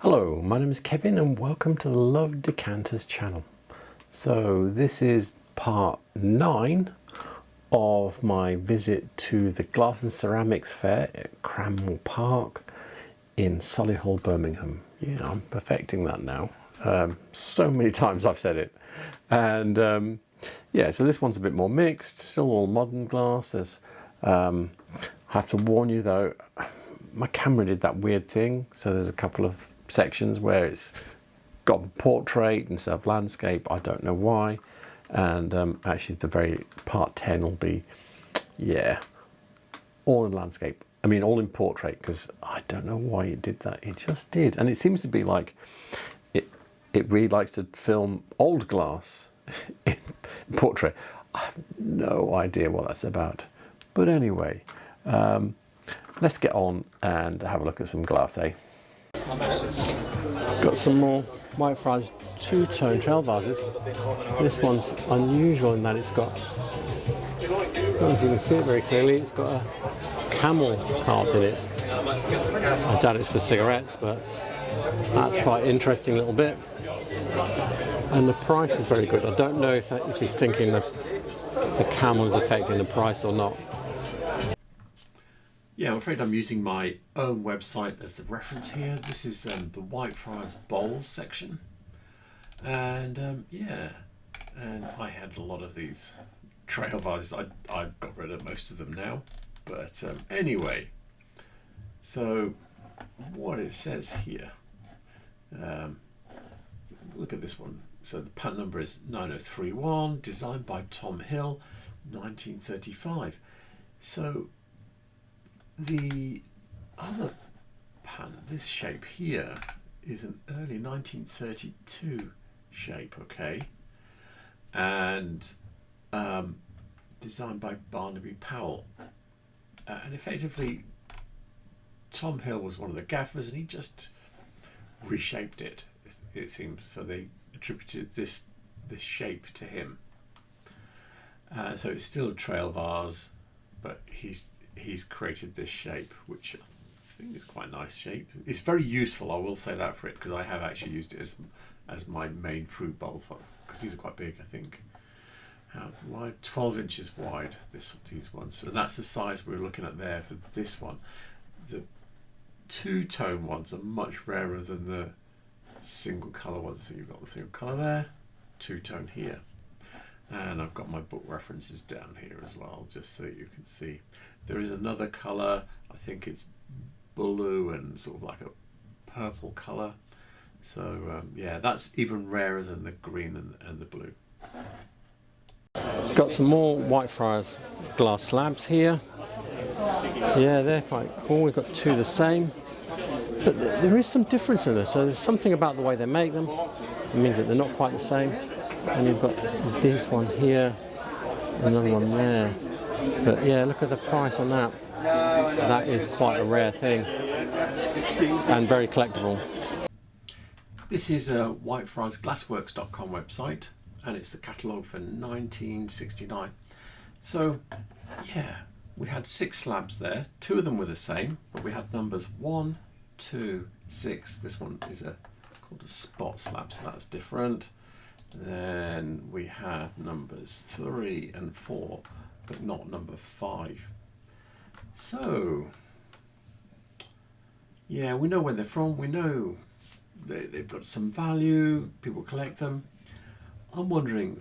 Hello, my name is Kevin and welcome to the Love Decanters channel. So this is part 9 of my visit to the Glass and Ceramics Fair at Cranmore Park in Solihull, Birmingham. Yeah, I'm perfecting that now. So many times I've said it. And yeah, so this one's a bit more mixed, still all modern glass. I have to warn you though, my camera did that weird thing, so there's a couple of sections where it's got portrait instead of landscape. I don't know why. And actually the very part 10 will be, yeah, all in landscape. I mean, all in portrait, because I don't know why it did that. It just did. And it seems to be like, it really likes to film old glass in portrait. I have no idea what that's about. But anyway, let's get on and have a look at some glass, eh? Got some more Whitefriars two-tone trail vases. This one's unusual in that it's got, I don't know if you can see it very clearly, it's got a camel carved in it. I doubt it's for cigarettes, but that's quite an interesting little bit. And the price is very good. I don't know if he's thinking the camel is affecting the price or not. Yeah, I'm afraid I'm using my own website as the reference here. This is the Whitefriars bowls section. And yeah, and I had a lot of these trail vases. I've got rid of most of them now. But anyway, so what it says here, look at this one. So the patent number is 9031, designed by Tom Hill, 1935. So the other patent, this shape here, is an early 1932 shape, okay, and designed by Powell. And effectively, Tom Hill was one of the gaffers, and he just reshaped it, it seems. So they attributed this shape to him. So it's still a trail vase, but he's created this shape, which I think is quite a nice shape. It's very useful, I will say that for it, because I have actually used it as my main fruit bowl, because these are quite big, I think. Wide, 12 inches wide, these ones, and that's the size we're looking at there for this one. The two-tone ones are much rarer than the single colour ones. So you've got the single colour there, two-tone here, and I've got my book references down here as well, just so you can see. There is another colour, I think it's blue and sort of like a purple colour. So yeah, that's even rarer than the green and the blue. Got some more Whitefriars glass slabs here. Yeah, they're quite cool. We've got two the same, but there is some difference in this. So there's something about the way they make them. It means that they're not quite the same. And you've got this one here, another one there. But yeah, look at the price on that. That is quite a rare thing and very collectible. This is a whitefriarsglassworks.com website, and it's the catalogue for 1969. So yeah, we had 6 slabs there. 2 of them were the same, but we had numbers 1, 2, 6. This one is called a spot slab, so that's different. Then we had numbers 3 and 4, but not number 5. So yeah, we know where they're from. We know they've got some value. People collect them. I'm wondering,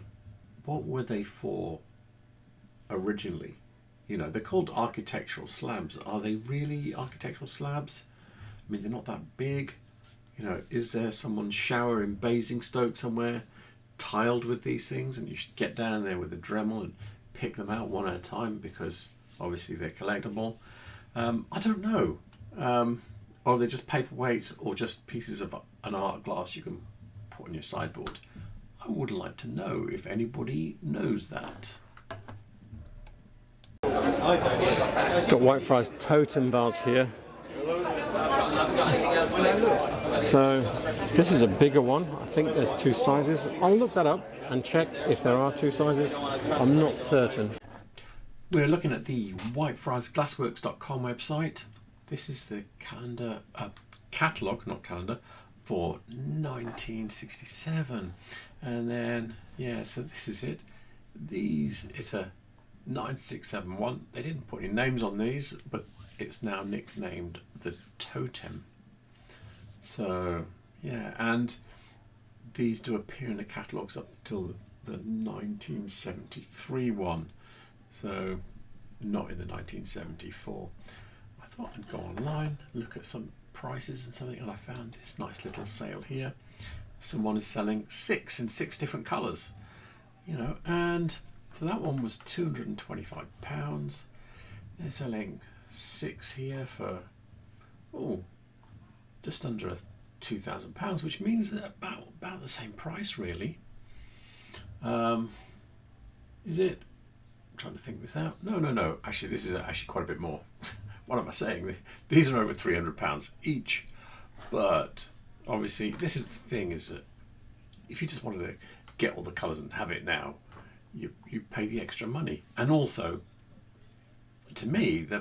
what were they for originally? You know, they're called architectural slabs. Are they really architectural slabs? I mean, they're not that big. You know, is there someone's shower in Basingstoke somewhere tiled with these things, and you should get down there with a Dremel and pick them out one at a time, because obviously they're collectible. I don't know. Or they're just paperweights, or just pieces of an art glass you can put on your sideboard. I would like to know if anybody knows that. Got Whitefriars totem vase here. So this is a bigger one. I think there's 2 sizes. I'll look that up and check if there are 2 sizes. I'm not certain. We're looking at the whitefriarsglassworks.com website. This is the calendar, catalogue, not calendar, for 1967. And then, yeah, so this is it. It's a 9671. They didn't put any names on these, but it's now nicknamed the Totem. So, yeah, and these do appear in the catalogues up until the 1973 one. So, not in the 1974. I thought I'd go online, look at some prices and something, and I found this nice little sale here. Someone is selling 6 in 6 different colours, you know, and so that one was £225. They're selling 6 here for just under £2,000, which means that about the same price, really. Is it? I'm trying to think this out. No. Actually, this is actually quite a bit more. What am I saying? These are over £300 each. But obviously, this is the thing: is that if you just wanted to get all the colours and have it now, you pay the extra money. And also, to me, the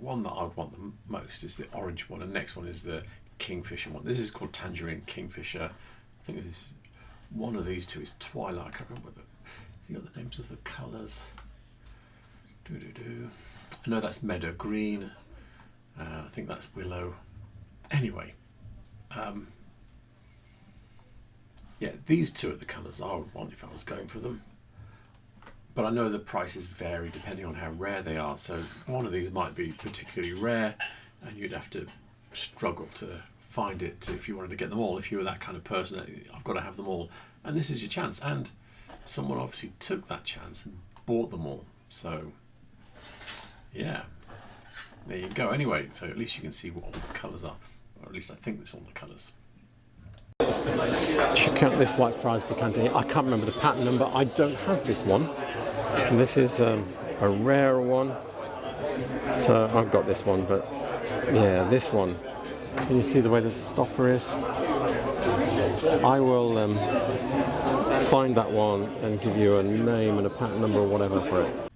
one that I'd want the most is the orange one, and the next one is the Kingfisher one. This is called Tangerine Kingfisher. I think this is one of these two is Twilight. I can't remember the names of the colours. I know that's Meadow Green. I think that's Willow. Anyway, yeah, these two are the colours I would want if I was going for them. But I know the prices vary depending on how rare they are. So one of these might be particularly rare, and you'd have to struggle to find it if you wanted to get them all. If you were that kind of person, I've got to have them all. And this is your chance. And someone obviously took that chance and bought them all. So, yeah, there you go. Anyway, so at least you can see what all the colours are. Or at least I think that's all the colours. Check out this Whitefriars decanter here. I can't remember the pattern number. I don't have this one. And this is a rare one. So I've got this one, but yeah, this one. Can you see the way the stopper is? I will find that one and give you a name and a pattern number or whatever for it.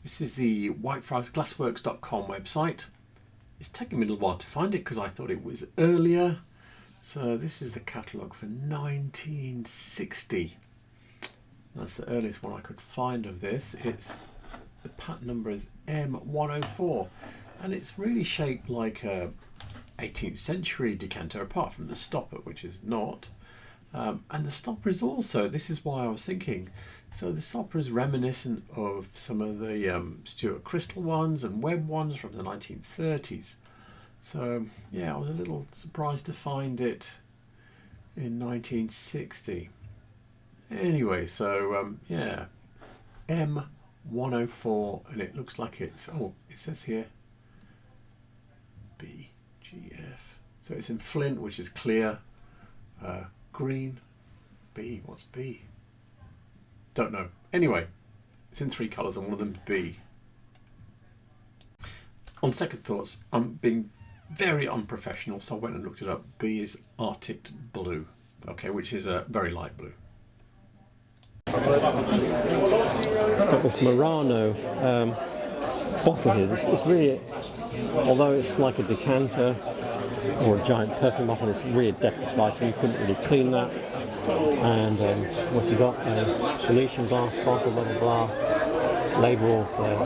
This is the whitefriarsglassworks.com website. It's taken me a little while to find it because I thought it was earlier. So this is the catalogue for 1960. That's the earliest one I could find of this. The pattern number is M104, and it's really shaped like a 18th century decanter, apart from the stopper, which is not. And the stopper is also, this is why I was thinking, so the stopper is reminiscent of some of the Stuart Crystal ones and Webb ones from the 1930s. So yeah, I was a little surprised to find it in 1960. Anyway, so yeah, M104, and it looks like it's, it says here BGF. So it's in flint, which is clear, green. B, what's B? Don't know. Anyway, it's in 3 colours and one of them's B. On second thoughts, I'm being very unprofessional, so I went and looked it up. B is Arctic Blue, okay, which is a very light blue. Got this Murano bottle here. It's really, although it's like a decanter or a giant perfume bottle, it's really a decorative item. You couldn't really clean that. And what's he got? A Venetian glass bottle, blah blah blah. Label for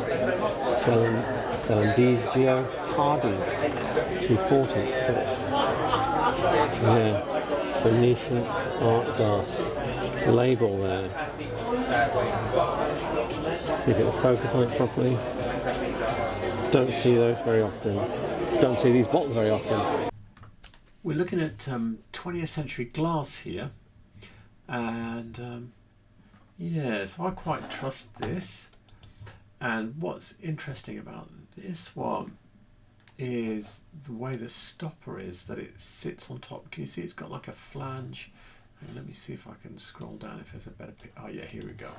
Celandizio Hardy 240. Yeah, Venetian art glass label there. See if it'll focus on it properly. Don't see those very often. Don't see these bottles very often. We're looking at 20th century glass here, and yeah, so I quite trust this. And what's interesting about this one is the way the stopper is, that it sits on top. Can you see it's got like a flange? And let me see if I can scroll down if there's a better pic. Oh yeah, here we go.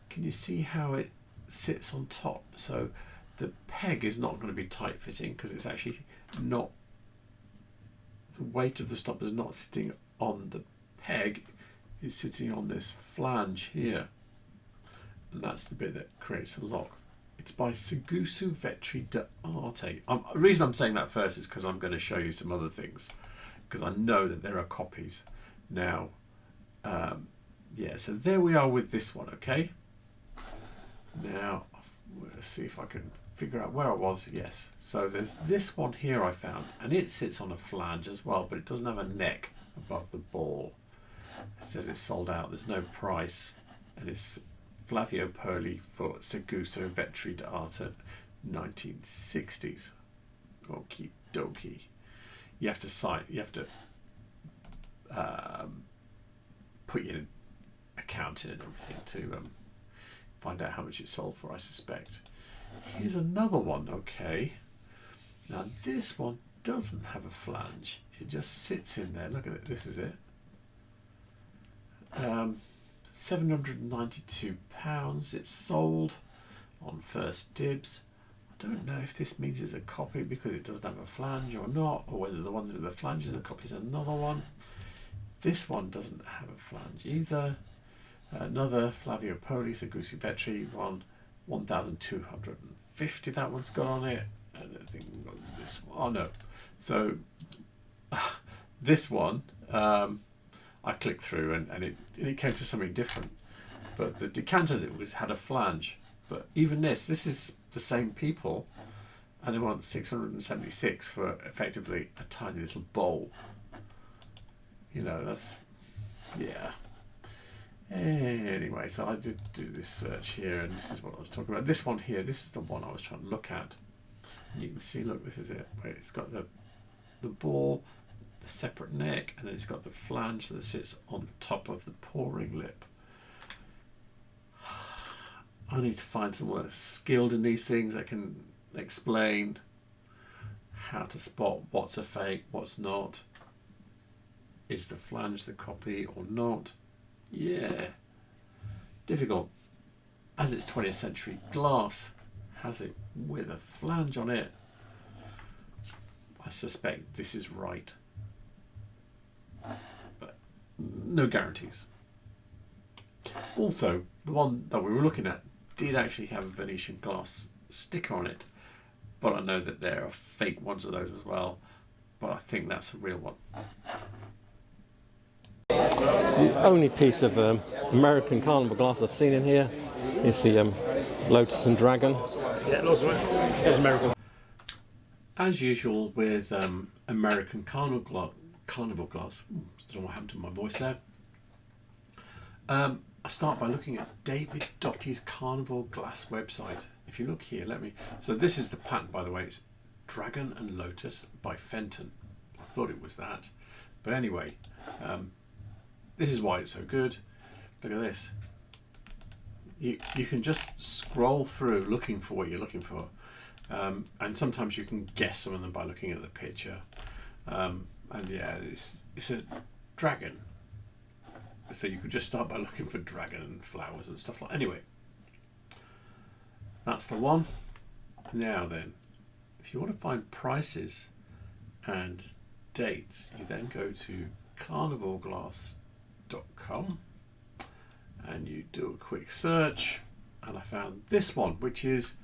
Can you see how it sits on top? So the peg is not going to be tight fitting because it's actually not, the weight of the stopper is not sitting on the peg, it's sitting on this flange here. And that's the bit that creates the lock. It's by Segusu Vetri d'Arte. The reason I'm saying that first is because I'm going to show you some other things. because I know that there are copies now. Yeah, so there we are with this one. Okay, now let's see if I can figure out where I was. Yes, so there's this one here I found, and it sits on a flange as well, but it doesn't have a neck above the ball. It says it's sold out, there's no price, and it's Flavio Poli for Seguso Vetri d'Arte 1960s. Okie dokie. You have to sign, you have to put your account in and everything to find out how much it sold for, I suspect. Here's another one. Okay, now this one doesn't have a flange, it just sits in there. Look at it, this is it. £792. It's sold on first dibs. I don't know if this means it's a copy because it doesn't have a flange or not, or whether the ones with the flanges are copies of another one. This one doesn't have a flange either. Another Flavio Poli Seguso Vetri one, 1,250. That one's got on it. And I think we've got this one. Oh no. So this one, I clicked through and it came to something different. But the decanter that had a flange. But even this is the same people, and they want 676 for effectively a tiny little bowl. You know, that's, yeah. Anyway, so I did do this search here, and this is what I was talking about. This one here, this is the one I was trying to look at. And you can see, look, this is it. Where it's got the ball, the separate neck, and then it's got the flange that sits on top of the pouring lip. I need to find someone that's skilled in these things that can explain how to spot what's a fake, what's not. Is the flange the copy or not? Yeah, difficult. As it's 20th century glass, has it with a flange on it? I suspect this is right, but no guarantees. Also, the one that we were looking at did actually have a Venetian glass sticker on it, but I know that there are fake ones of those as well, but I think that's a real one. The only piece of American carnival glass I've seen in here is the Lotus and Dragon. Yeah, it's American. As usual with American carnival glass, don't know what happened to my voice there. I start by looking at David Dottie's Carnival Glass website. If you look here, so this is the patent, by the way. It's Dragon and Lotus by Fenton. I thought it was that. But anyway, this is why it's so good. Look at this. You can just scroll through looking for what you're looking for. And sometimes you can guess some of them by looking at the picture. And yeah, it's a dragon. So you could just start by looking for dragon and flowers and stuff like that. Anyway, that's the one. Now then, if you want to find prices and dates, you then go to carnivalglass.com and you do a quick search, and I found this one, which is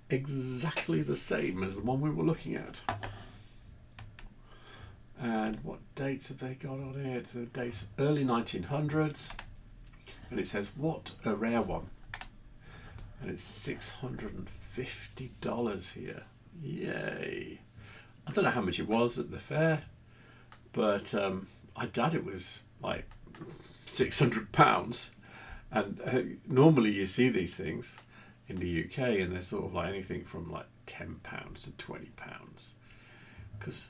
exactly the same as the one we were looking at. And what dates have they got on it? The dates early 1900s, and it says what a rare one, and it's $650 here. Yay! I don't know how much it was at the fair, but I doubt it was like £600. And normally you see these things in the UK, and they're sort of like anything from like £10 to £20, because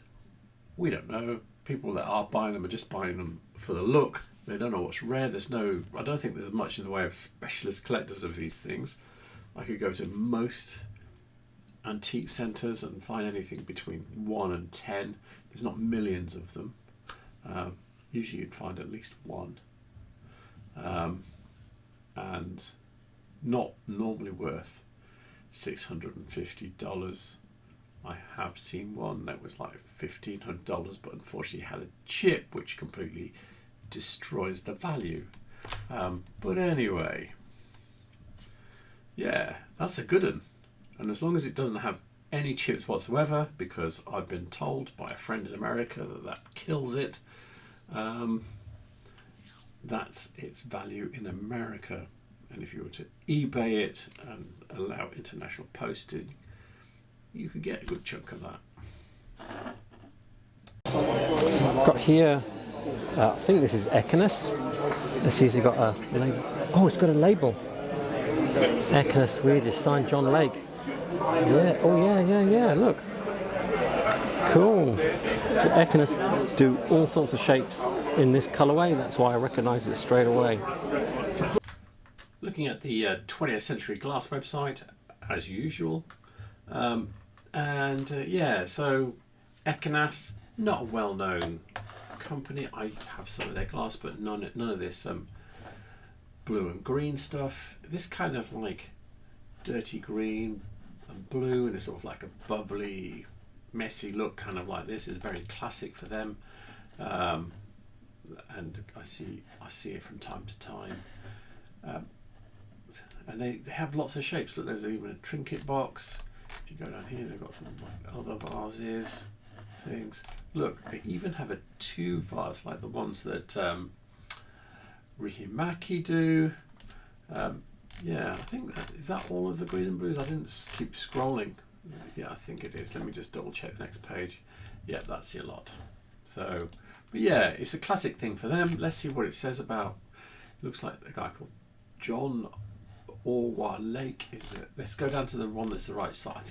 we don't know. People that are buying them are just buying them for the look. They don't know what's rare. I don't think there's much in the way of specialist collectors of these things. I could go to most antique centres and find anything between 1 and 10. There's not millions of them. Usually you'd find at least one. And not normally worth $650. I have seen one that was like $1,500, but unfortunately had a chip which completely destroys the value. But anyway, yeah, that's a good one. And as long as it doesn't have any chips whatsoever, because I've been told by a friend in America that that kills it. That's its value in America, and if you were to eBay it and allow international postage, you could get a good chunk of that. Got here, I think this is Equinus. Let's see, has it got a label? Oh, it's got a label. Equinus Swedish, signed John Lake. Yeah, oh yeah, look. Cool. So Equinus do all sorts of shapes in this colourway, that's why I recognise it straight away. Looking at the 20th Century Glass website, as usual. Yeah, so Equinus, not a well-known company. I have some of their glass, but none of this blue and green stuff. This kind of like dirty green and blue, and it's sort of like a bubbly, messy look, kind of like this, is very classic for them. And I see it from time to time. And they have lots of shapes. Look, there's even a trinket box. If you go down here, they've got some like other vases, things. Look, they even have a tube vase like the ones that Rihimaki do. Yeah, I think is that all of the green and blues? I didn't keep scrolling. Yeah, I think it is. Let me just double check the next page. Yeah, that's a lot. So, but yeah, it's a classic thing for them. Let's see what it says about. It looks like a guy called John Orwa Lake. Is it? Let's go down to the one that's the right side. I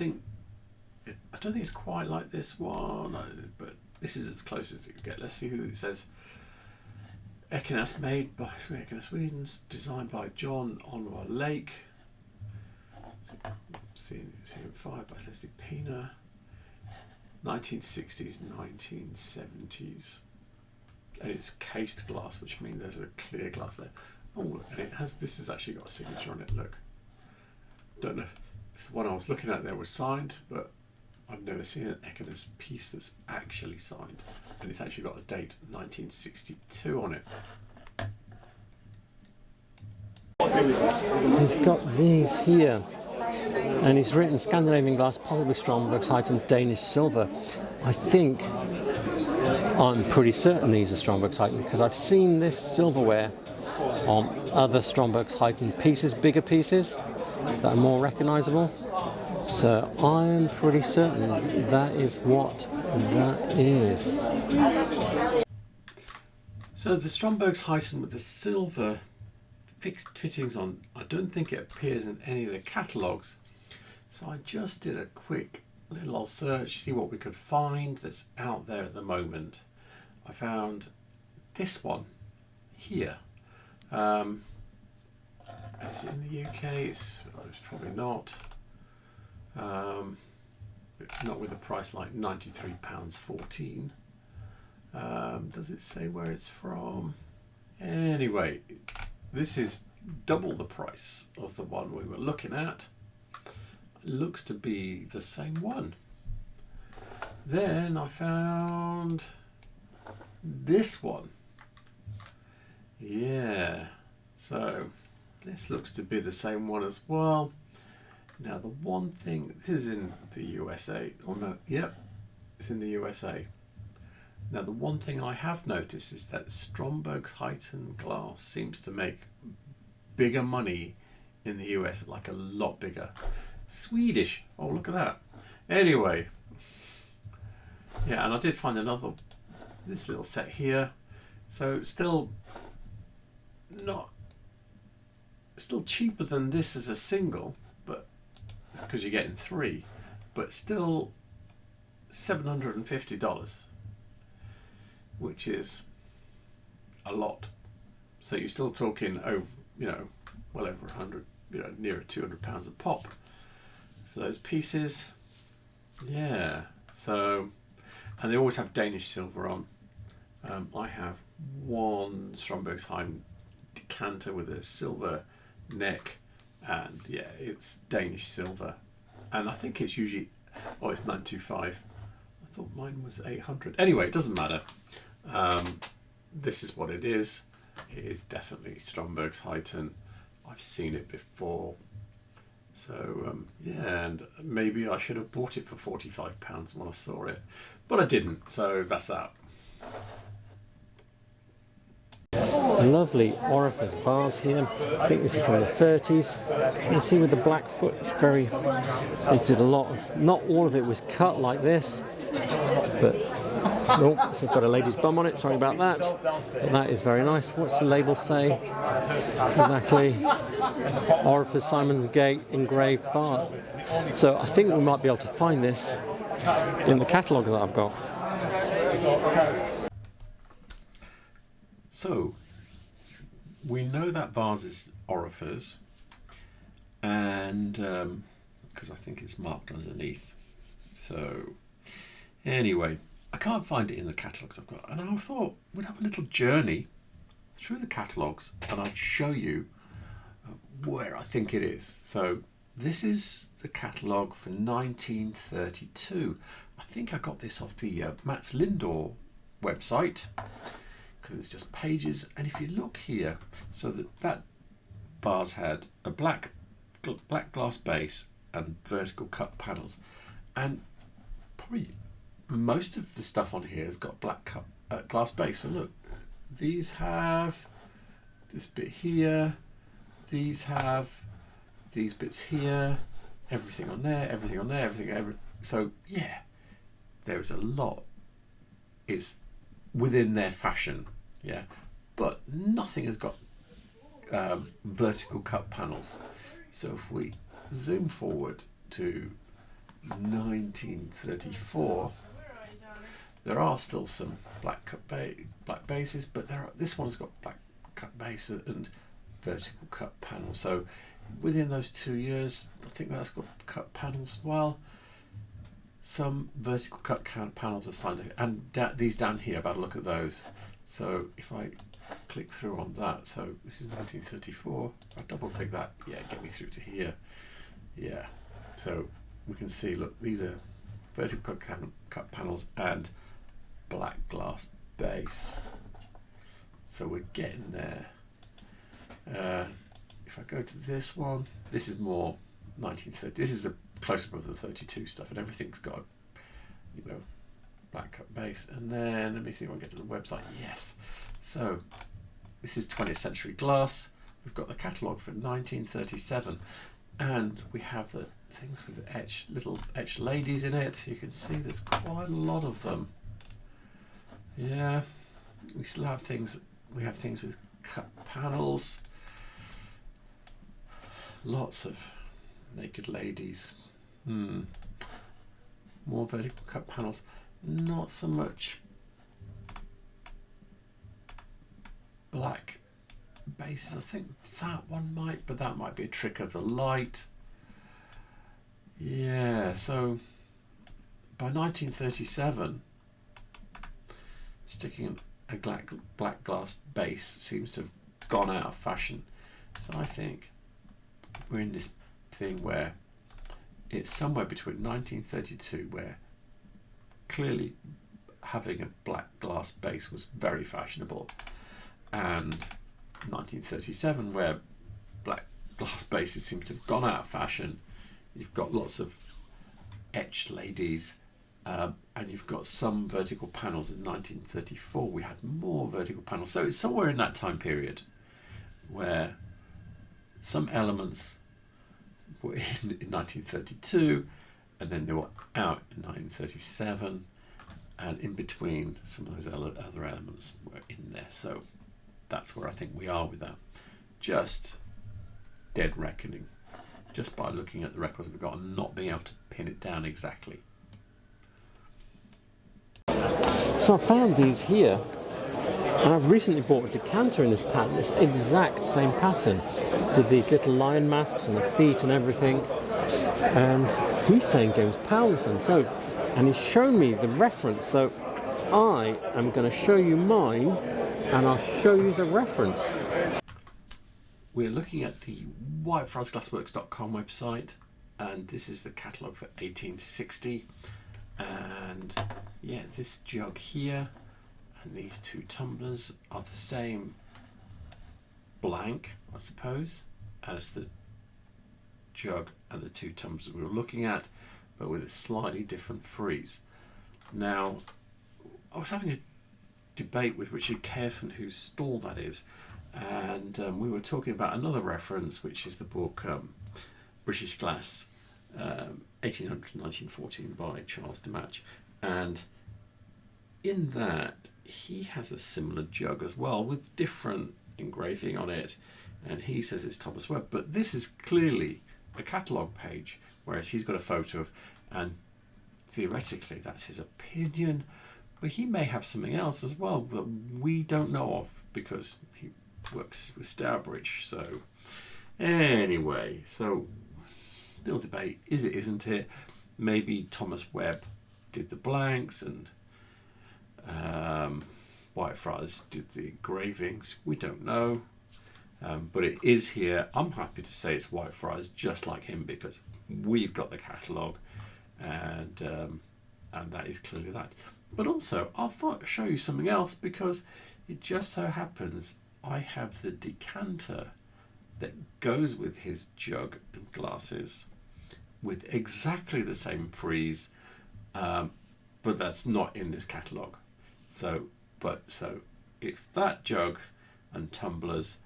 don't think it's quite like this one, but this is as close as you get. Let's see who it says. Equinus, made by Equinus, Sweden, designed by John Orwa Lake. CM5 by Lesley Pina. 1960s, 1970s. And it's cased glass, which means there's a clear glass there. Oh, and it has. This has actually got a signature on it. Look. Don't know if the one I was looking at there was signed, but I've never seen an Equinus piece that's actually signed, and it's actually got a date 1962 on it. He's got these here, and he's written Scandinavian glass, possibly Stromberg's Heighten, Danish silver. I'm pretty certain these are Stromberg's Heighten because I've seen this silverware on other Stromberg's Heighten pieces, bigger pieces that are more recognisable. So I'm pretty certain that is what that is. So the Stromberg's Heighten with the silver fixed fittings on, I don't think it appears in any of the catalogues. So I just did a quick little old search, see what we could find that's out there at the moment. I found this one here. Is it in the UK? It's probably not. Not with a price like £93.14. Does it say where it's from? Anyway, this is double the price of the one we were looking at. It looks to be the same one. Then I found this one. Yeah, so this looks to be the same one as well. Now the one thing, this is in the USA. Oh no, yep, it's in the USA. Now the one thing I have noticed is that Stromberg's Heighten glass seems to make bigger money in the US, like a lot bigger. Swedish, oh look at that. Anyway, yeah, and I did find this little set here. So still cheaper than this as a single, but because you're getting three, but still $750, which is a lot. So you're still talking over, well over 100, nearer £200 a pop for those pieces. Yeah. So, and they always have Danish silver on. I have one Stromberg's Heighten decanter with a silver neck, and yeah, it's Danish silver, and I think it's usually, it's 925. I thought mine was 800. Anyway, it doesn't matter. This is what it is. It is definitely Stromberg's Heighten. I've seen it before. So yeah, and maybe I should have bought it for £45 when I saw it, but I didn't. So that's that. Lovely orifice vase here. I think this is from the 30s. You see with the black foot, it's very, they did a lot of, not all of it was cut like this, but no, it's got a lady's bum on it, sorry about that. But that is very nice. What's the label say? Exactly. Orifice Simon's Gate engraved vase. So I think we might be able to find this in the catalogues that I've got. So we know that vase is orifice, and because I think it's marked underneath. So anyway, I can't find it in the catalogues I've got, and I thought we'd have a little journey through the catalogues and I'd show you where I think it is. So this is the catalogue for 1932. I think I got this off the Mats Lindor website, because it's just pages. And if you look here, so that vase had a black glass base and vertical cut panels, and probably most of the stuff on here has got black glass base. So look, these have this bit here, these have these bits here, everything on there, everything on there, so yeah, there's a lot. It's within their fashion, yeah, but nothing has got vertical cut panels. So if we zoom forward to 1934, there are still some black bases, but this one's got black cut base and vertical cut panels. So within those 2 years, I think that's got cut panels as well. Some vertical cut panels are starting, and these down here, I've had a look at those. So if I click through on that, so this is 1934, I double click that, yeah, get me through to here. Yeah, so we can see, look, these are vertical cut panels and black glass base. So we're getting there. If I go to this one, this is more 1930. This is the close-up of the 32 stuff, and everything's got, you know, black cut base. And then let me see if I can get to the website. Yes. So this is 20th century glass. We've got the catalogue for 1937, and we have the things with the little etched ladies in it. You can see there's quite a lot of them. Yeah, we still have things. We have things with cut panels. Lots of naked ladies. More vertical cut panels. Not so much black bases. I think that one might, but that might be a trick of the light. Yeah, so by 1937, sticking a black glass base seems to have gone out of fashion. So I think we're in this thing where it's somewhere between 1932, where clearly having a black glass base was very fashionable, and 1937, where black glass bases seem to have gone out of fashion. You've got lots of etched ladies, and you've got some vertical panels. In 1934 we had more vertical panels, so it's somewhere in that time period where some elements were in 1932, and then they were out in 1937, and in between some of those other elements were in there. So that's where I think we are with that. Just dead reckoning, just by looking at the records we've got and not being able to pin it down exactly. So I found these here, and I've recently bought a decanter in this pattern, this exact same pattern, with these little lion masks and the feet and everything. And he's saying James Powell, and he's shown me the reference. So I am going to show you mine, and I'll show you the reference. We're looking at the whitefriarsglassworks.com website, and this is the catalogue for 1860. And yeah, this jug here and these two tumblers are the same blank, I suppose, as the jug and the two tumblers we were looking at, but with a slightly different frieze. Now, I was having a debate with Richard Carefin, whose stall that is, and we were talking about another reference, which is the book British Glass, 1800-1914 by Charles Hajdemach, and in that he has a similar jug as well with different engraving on it, and he says it's Thomas Webb, but this is clearly a catalogue page, whereas he's got a photo of, and theoretically that's his opinion, but he may have something else as well that we don't know of because he works with Stourbridge. So anyway, so still debate, is it, isn't it? Maybe Thomas Webb did the blanks and Whitefriars did the engravings. We don't know, but it is here. I'm happy to say it's Whitefriars, just like him, because we've got the catalogue, and that is clearly that. But also, I thought I'd show you something else, because it just so happens I have the decanter that goes with his jug and glasses with exactly the same frieze, but that's not in this catalogue. So if that jug and tumblers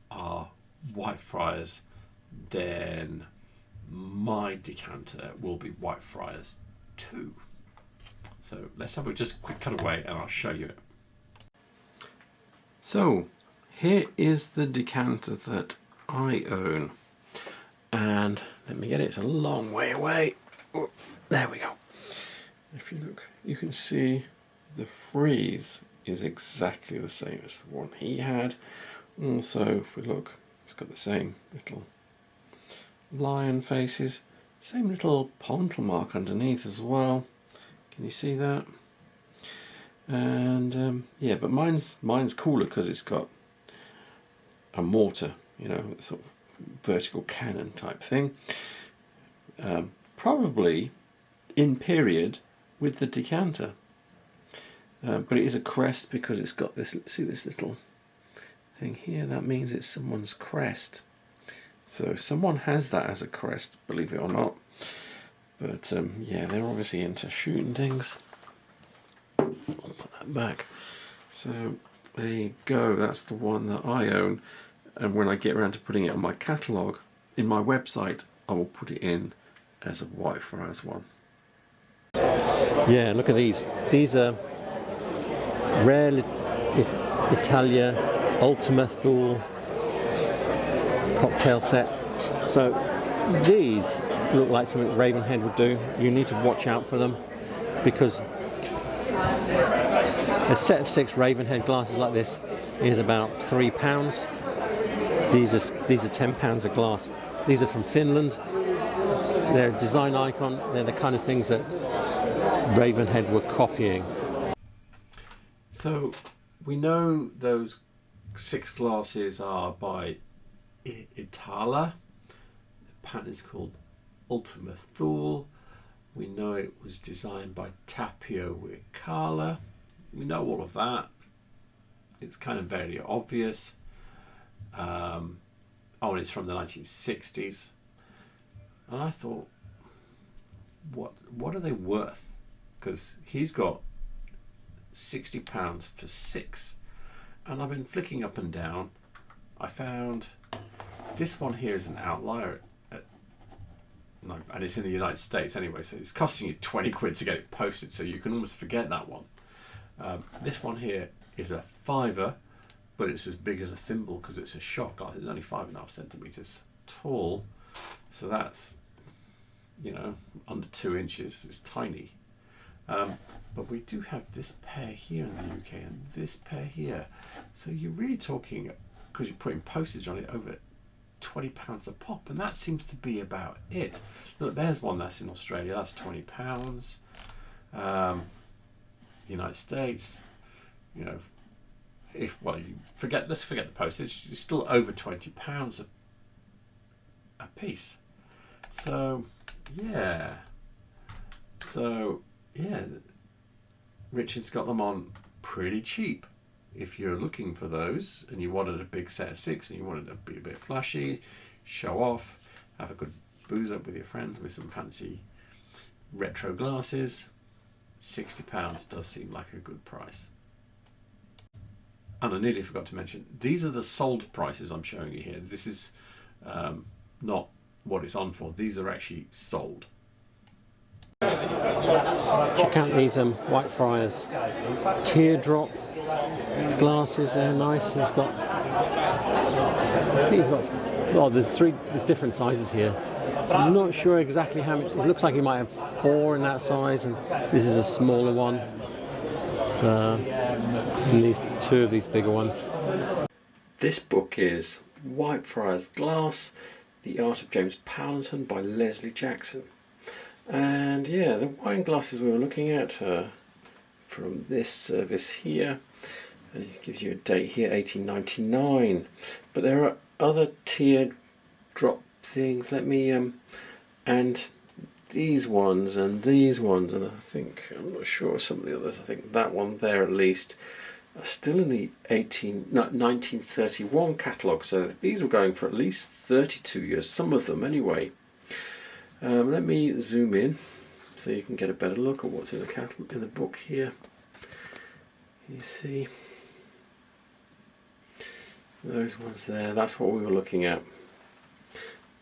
are Whitefriars, then my decanter will be Whitefriars too. So let's have a just quick cutaway and I'll show you it. So here is the decanter that I own, and let me get it, it's a long way away. Oh, there we go. If you look, you can see the frieze is exactly the same as the one he had. Also, if we look, it's got the same little lion faces, same little pontal mark underneath as well. Can you see that? And yeah, but mine's cooler because it's got a mortar, you know, sort of vertical cannon type thing. Probably in period with the decanter, but it is a crest because it's got this. See this little thing here? That means it's someone's crest. So someone has that as a crest, believe it or not. But yeah, they're obviously into shooting things. I'll put that back. So there you go, that's the one that I own, and when I get around to putting it on my catalogue in my website, I will put it in as a Whitefriars one. Yeah, look at these. These are rare Italia Ultima Thule cocktail set. So these look like something Ravenhead would do. You need to watch out for them, because a set of 6 Ravenhead glasses like this is about £3. These are £10 a glass. These are from Finland. They're a design icon. They're the kind of things that Ravenhead were copying. So we know those 6 glasses are by Itala. The pattern is called Ultima Thule. We know it was designed by Tapio Wicala. We know all of that. It's kind of very obvious. And it's from the 1960s. And I thought, what are they worth? Because he's got £60 for 6. And I've been flicking up and down. I found this one here is an outlier. No, and it's in the United States anyway, so it's costing you 20 quid to get it posted, so you can almost forget that one. This one here is a £5, but it's as big as a thimble because it's a shot glass. It's only 5.5 centimetres tall, so that's, you know, under 2 inches. It's tiny. But we do have this pair here in the UK and this pair here, so you're really talking, because you're putting postage on it, over £20 a pop, and that seems to be about it. Look, there's one that's in Australia, that's £20. United States, you know, let's forget the postage, it's still over £20 a piece. So yeah, Richard's got them on pretty cheap. If you're looking for those and you wanted a big set of 6 and you wanted to be a bit flashy, show off, have a good booze up with your friends with some fancy retro glasses, £60 does seem like a good price. And I nearly forgot to mention, these are the sold prices I'm showing you here. This is not what it's on for. These are actually sold. Check out these Whitefriars teardrop glasses. They're nice. He's got well, there's different sizes here. I'm not sure exactly how much. It looks like you might have 4 in that size, and this is a smaller one. So, and these 2 of these bigger ones. This book is Whitefriars Glass, The Art of James Powell by Lesley Jackson. And yeah, the wine glasses we were looking at from this service here, and it gives you a date here, 1899. But there are other teardrop things. Let me and these ones and these ones, and I think, I'm not sure some of the others, I think that one there at least are still in the 1931 catalogue, so these were going for at least 32 years, some of them anyway. Let me zoom in so you can get a better look at what's in the book here. You see those ones there, that's what we were looking at.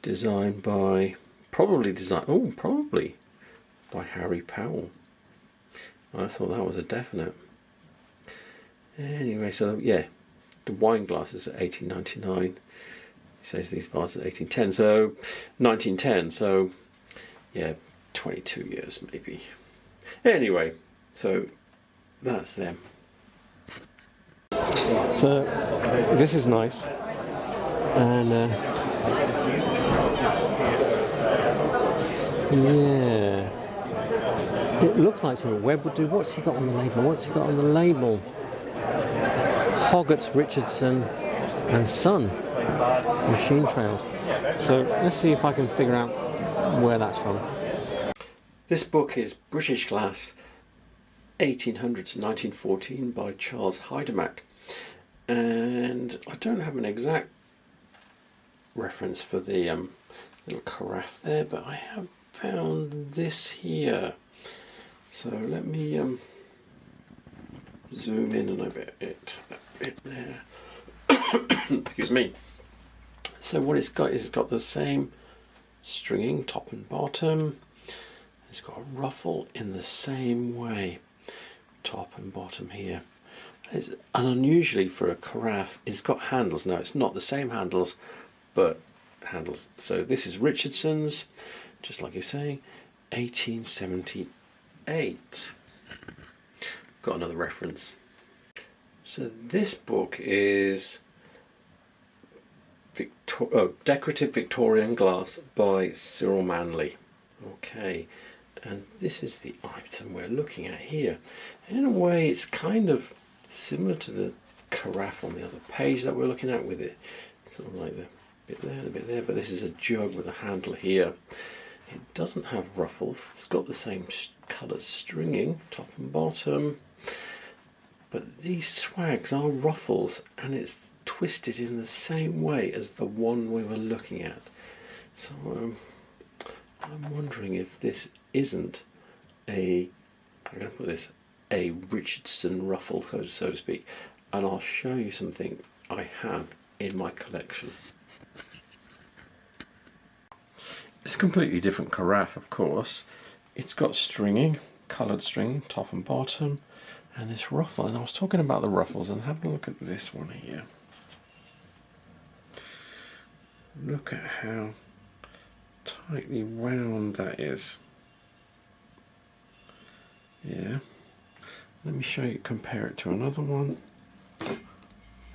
Designed by, probably by Harry Powell. I thought that was a definite. Anyway, so yeah, the wine glasses at 1899. He says these vases at 1810, so 1910, so yeah, 22 years maybe. Anyway, so that's them. So this is nice, and yeah, it looks like something Webb would do. What's he got on the label? Hoggart's, Richardson and Son, machine trailed. So let's see if I can figure out where that's from. This book is British Glass, 1800 to 1914 by Charles Hajdemach, and I don't have an exact reference for the little carafe there, but I have found this here. So let me zoom in and a bit there. Excuse me. So what it's got is it's got the same stringing top and bottom. It's got a ruffle in the same way, top and bottom here. And unusually for a carafe, it's got handles. Now it's not the same handles, but handles. So this is Richardson's, just like you're saying, 1878. Got another reference. So this book is Decorative Victorian Glass by Cyril Manley. Okay, and this is the item we're looking at here. In a way, it's kind of similar to the carafe on the other page that we're looking at, with it sort of like the bit there, the bit there, but this is a jug with a handle here. It doesn't have ruffles. It's got the same coloured stringing, top and bottom, but these swags are ruffles, and it's twisted in the same way as the one we were looking at. So I'm wondering if this isn't a Richardson ruffle, so to speak, and I'll show you something I have in my collection. It's a completely different carafe, of course. It's got stringing, coloured stringing, top and bottom, and this ruffle. And I was talking about the ruffles, and have a look at this one here. Look at how tightly wound that is. Yeah. Let me show you, compare it to another one.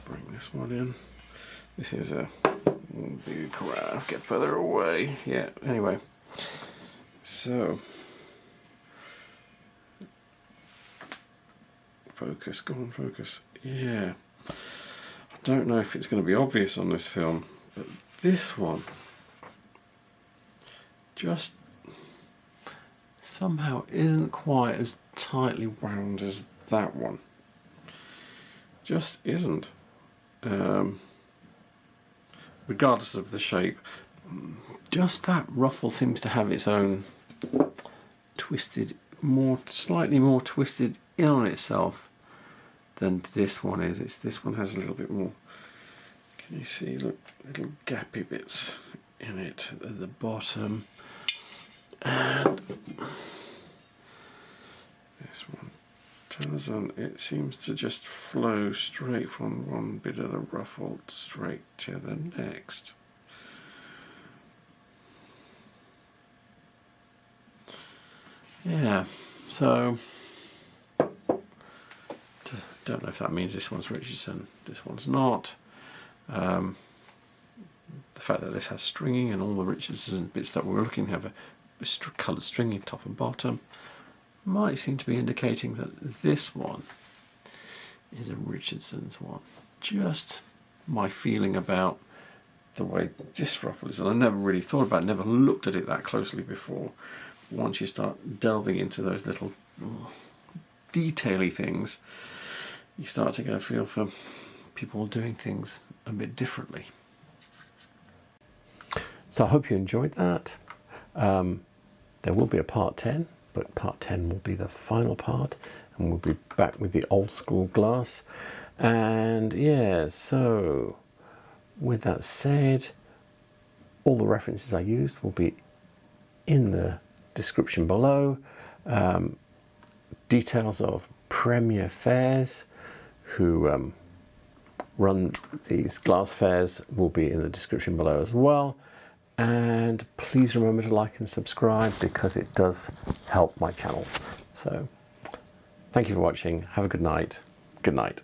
Bring this one in. This is a big carafe. Get further away. Yeah, anyway. So, focus, go on, focus. Yeah. I don't know if it's going to be obvious on this film, but this one just somehow isn't quite as tightly wound as that one. Just isn't. Regardless of the shape, just that ruffle seems to have its own twisted, slightly more twisted in on itself than this one is. This one has a little bit more. Can you see? Look, little gappy bits in it at the bottom, and this one doesn't. It seems to just flow straight from one bit of the ruffle straight to the next. Yeah, so don't know if that means this one's Richardson, this one's not. The fact that this has stringing and all the Richardson bits that we're looking at have a coloured stringing top and bottom might seem to be indicating that this one is a Richardson's one. Just my feeling about the way this ruffle is, and I never really thought about it, never looked at it that closely before. Once you start delving into those little detaily things, you start to get a feel for people doing things a bit differently. So I hope you enjoyed that. There will be a part 10, but part 10 will be the final part, and we'll be back with the old school glass. And yeah, so with that said, all the references I used will be in the description below. Details of Premier Fairs, who run these glass fairs, will be in the description below as well. And please remember to like and subscribe, because it does help my channel. So thank you for watching. Have a good night. Good night.